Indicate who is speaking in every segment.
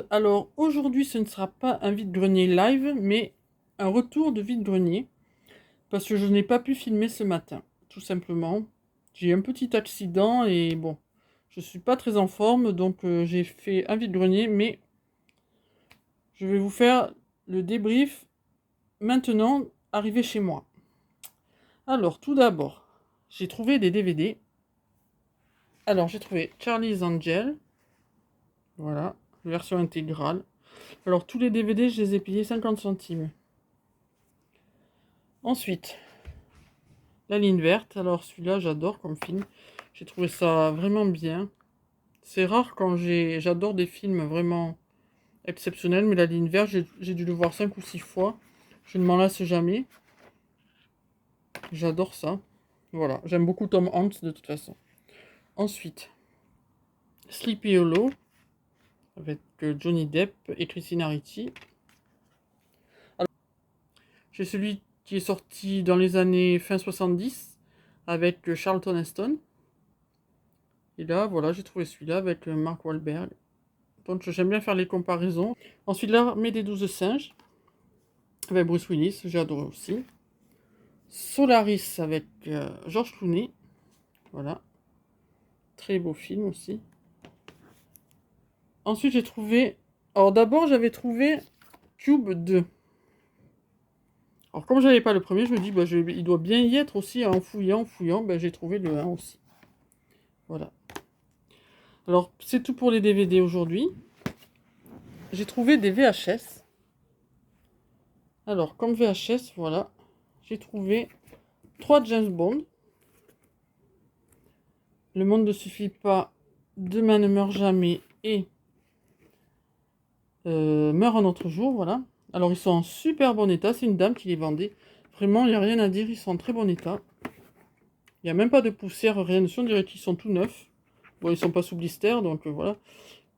Speaker 1: monde. Alors aujourd'hui ce ne sera pas un vide-grenier live mais un retour de vide-grenier parce que je n'ai pas pu filmer ce matin, tout simplement. J'ai eu un petit accident et bon, je suis pas très en forme donc j'ai fait un vide-grenier mais je vais vous faire le débrief maintenant arrivé chez moi. Alors tout d'abord, j'ai trouvé des DVD. Alors j'ai trouvé Charlie's Angel, voilà, version intégrale. Alors tous les DVD, je les ai payés 50 centimes. Ensuite, La ligne verte. Alors celui-là, j'adore comme film. J'ai trouvé ça vraiment bien. C'est rare quand j'adore des films vraiment exceptionnels, mais La ligne verte, j'ai dû le voir 5 ou 6 fois. Je ne m'en lasse jamais. J'adore ça. Voilà, j'aime beaucoup Tom Hanks de toute façon. Ensuite, Sleepy Hollow avec Johnny Depp et Christina Ricci. J'ai celui qui est sorti dans les années fin 70 avec Charlton Heston. Et là, voilà, j'ai trouvé celui-là avec Mark Wahlberg. Donc j'aime bien faire les comparaisons. Ensuite, L'Armée des 12 singes avec Bruce Willis, j'ai adoré aussi. Solaris avec George Clooney. Voilà. Très beau film aussi. Ensuite, j'ai trouvé... Alors d'abord, j'avais trouvé Cube 2. Alors comme j'avais pas le premier, je me dis, bah, il doit bien y être aussi. En fouillant, bah, j'ai trouvé le 1 aussi. Voilà. Alors, c'est tout pour les DVD aujourd'hui. J'ai trouvé des VHS. Alors, comme VHS, voilà. J'ai trouvé 3 James Bond. Le monde ne suffit pas, Demain ne meurt jamais et Meurt un autre jour, voilà. Alors, ils sont en super bon état. C'est une dame qui les vendait. Vraiment, il n'y a rien à dire. Ils sont en très bon état. Il n'y a même pas de poussière, rien dessus. On dirait qu'ils sont tout neufs. Bon, ils sont pas sous blister, donc voilà.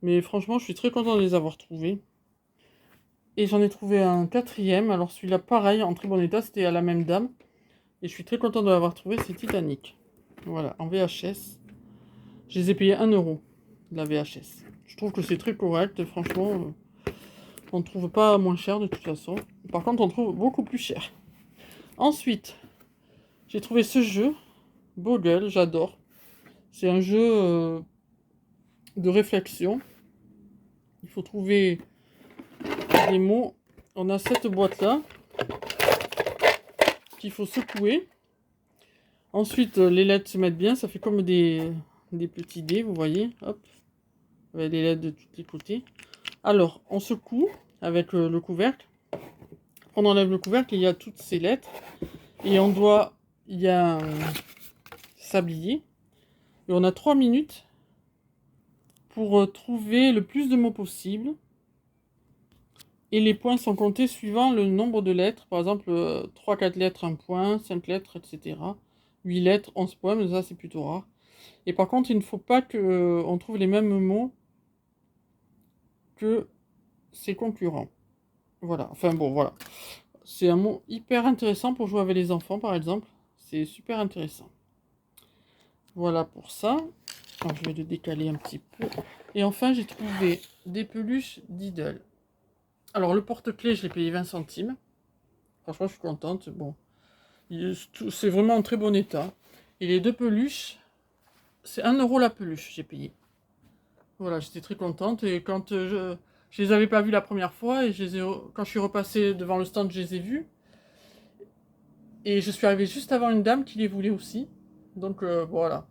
Speaker 1: Mais franchement, je suis très content de les avoir trouvés. Et j'en ai trouvé un quatrième. Alors celui-là, pareil, en très bon état. C'était à la même dame. Et je suis très content de l'avoir trouvé. C'est Titanic. Voilà, en VHS. Je les ai payés 1 euro, la VHS. Je trouve que c'est très correct. Franchement, on ne trouve pas moins cher de toute façon. Par contre, on trouve beaucoup plus cher. Ensuite, j'ai trouvé ce jeu. Boggle, j'adore. C'est un jeu de réflexion. Il faut trouver des mots. On a cette boîte-là qu'il faut secouer. Ensuite, les lettres se mettent bien. Ça fait comme des petits dés, vous voyez. Hop. Avec des lettres de tous les côtés. Alors, on secoue avec le couvercle. On enlève le couvercle et il y a toutes ces lettres. Et il y a un sablier. Et on a 3 minutes pour trouver le plus de mots possible. Et les points sont comptés suivant le nombre de lettres. Par exemple, 3-4 lettres, 1 point, 5 lettres, etc. 8 lettres, 11 points, mais ça c'est plutôt rare. Et par contre, il ne faut pas qu'on trouve les mêmes mots que ses concurrents. Voilà, enfin bon, voilà. C'est un mot hyper intéressant pour jouer avec les enfants, par exemple. C'est super intéressant. Voilà pour ça. Alors, je vais le décaler un petit peu. Et enfin, j'ai trouvé des peluches Diddle. Alors, le porte-clés, je l'ai payé 20 centimes. Franchement, je suis contente. Bon, c'est vraiment en très bon état. Et les 2 peluches, c'est 1 euro la peluche, j'ai payé. Voilà, j'étais très contente. Et quand je les avais pas vus la première fois, et quand je suis repassée devant le stand, je les ai vus. Et je suis arrivée juste avant une dame qui les voulait aussi. Donc voilà,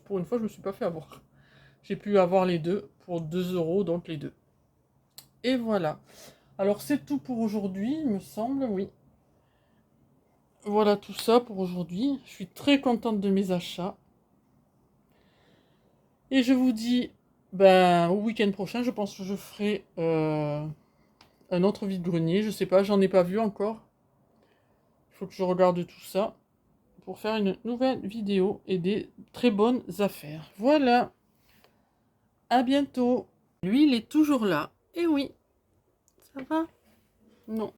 Speaker 1: pour une fois, je me suis pas fait avoir. J'ai pu avoir les deux pour 2 euros, donc les deux. Et voilà. Alors c'est tout pour aujourd'hui, il me semble, oui. Voilà tout ça pour aujourd'hui. Je suis très contente de mes achats. Et je vous dis, ben, au week-end prochain, je pense que je ferai un autre vide-grenier. Je sais pas, j'en ai pas vu encore. Il faut que je regarde tout ça pour faire une nouvelle vidéo et des très bonnes affaires. Voilà. À bientôt. Lui, il est toujours là. Eh oui. Ça va? Non.